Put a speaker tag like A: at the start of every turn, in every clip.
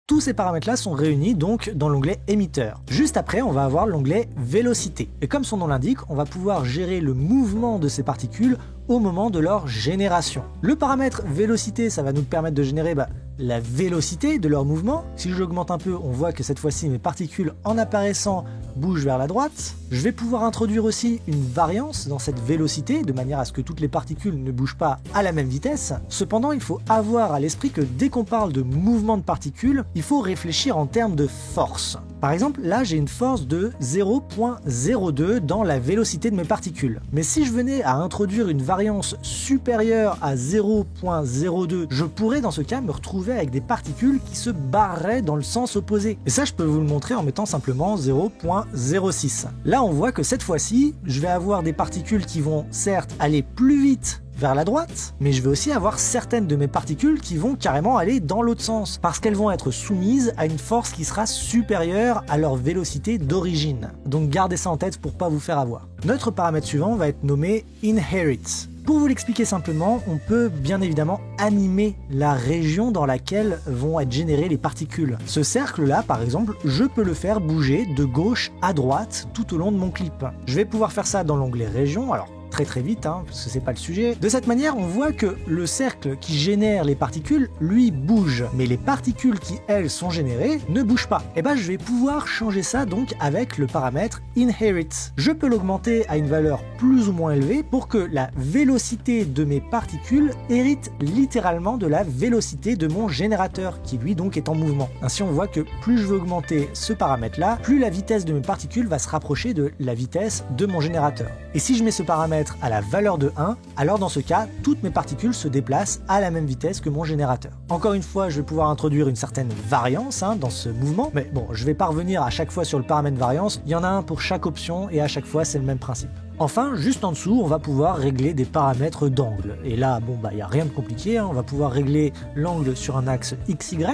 A: Tous ces paramètres-là sont réunis donc dans l'onglet émetteur. Juste après, on va avoir l'onglet vélocité. Et comme son nom l'indique, on va pouvoir gérer le mouvement de ces particules au moment de leur génération. Le paramètre vélocité, ça va nous permettre de générer la vélocité de leur mouvement. Si je l'augmente un peu, on voit que cette fois-ci mes particules en apparaissant bougent vers la droite. Je vais pouvoir introduire aussi une variance dans cette vélocité de manière à ce que toutes les particules ne bougent pas à la même vitesse. Cependant, il faut avoir à l'esprit que dès qu'on parle de mouvement de particules, il faut réfléchir en termes de force. Par exemple, là j'ai une force de 0.02 dans la vélocité de mes particules. Mais si je venais à introduire une variance supérieure à 0.02, je pourrais dans ce cas me retrouver avec des particules qui se barreraient dans le sens opposé. Et ça, je peux vous le montrer en mettant simplement 0.06. Là, on voit que cette fois-ci, je vais avoir des particules qui vont certes aller plus vite vers la droite, mais je vais aussi avoir certaines de mes particules qui vont carrément aller dans l'autre sens, parce qu'elles vont être soumises à une force qui sera supérieure à leur vélocité d'origine. Donc gardez ça en tête pour pas vous faire avoir. Notre paramètre suivant va être nommé Inherit. Pour vous l'expliquer simplement, on peut bien évidemment animer la région dans laquelle vont être générées les particules. Ce cercle-là, par exemple, je peux le faire bouger de gauche à droite tout au long de mon clip. Je vais pouvoir faire ça dans l'onglet Région, alors très vite, parce que c'est pas le sujet. De cette manière, on voit que le cercle qui génère les particules, lui, bouge. Mais les particules qui, elles, sont générées, ne bougent pas. Et je vais pouvoir changer ça donc avec le paramètre Inherit. Je peux l'augmenter à une valeur plus ou moins élevée pour que la vélocité de mes particules hérite littéralement de la vélocité de mon générateur, qui lui donc est en mouvement. Ainsi, on voit que plus je veux augmenter ce paramètre-là, plus la vitesse de mes particules va se rapprocher de la vitesse de mon générateur. Et si je mets ce paramètre à la valeur de 1, alors dans ce cas, toutes mes particules se déplacent à la même vitesse que mon générateur. Encore une fois, je vais pouvoir introduire une certaine variance dans ce mouvement, mais bon, je vais pas revenir à chaque fois sur le paramètre variance, il y en a un pour chaque option et à chaque fois c'est le même principe. Enfin, juste en dessous, on va pouvoir régler des paramètres d'angle. Et là, il n'y a rien de compliqué, on va pouvoir régler l'angle sur un axe XY.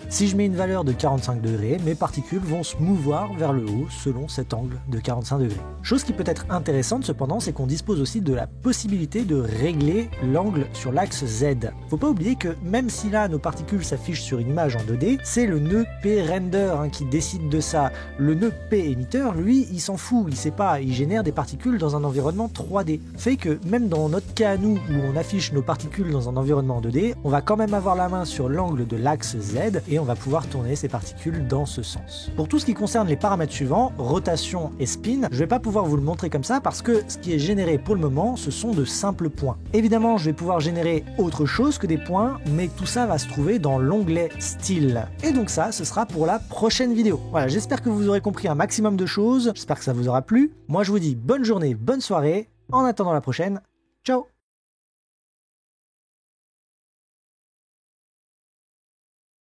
A: Si je mets une valeur de 45 degrés, mes particules vont se mouvoir vers le haut selon cet angle de 45 degrés. Chose qui peut être intéressante cependant, c'est qu'on dispose aussi de la possibilité de régler l'angle sur l'axe Z. Faut pas oublier que même si là, nos particules s'affichent sur une image en 2D, c'est le nœud P-render qui décide de ça. Le nœud P-émetteur, lui, il s'en fout, il sait pas, il génère des particules dans un environnement 3D. Fait que même dans notre cas à nous où on affiche nos particules dans un environnement 2D, on va quand même avoir la main sur l'angle de l'axe Z et on va pouvoir tourner ces particules dans ce sens. Pour tout ce qui concerne les paramètres suivants, rotation et spin, je vais pas pouvoir vous le montrer comme ça parce que ce qui est généré pour le moment, ce sont de simples points. Évidemment, je vais pouvoir générer autre chose que des points, mais tout ça va se trouver dans l'onglet style. Et donc ça, ce sera pour la prochaine vidéo. Voilà, j'espère que vous aurez compris un maximum de choses, j'espère que ça vous aura plu. Moi, je vous dis bonne journée, bonne soirée, en attendant la prochaine, ciao!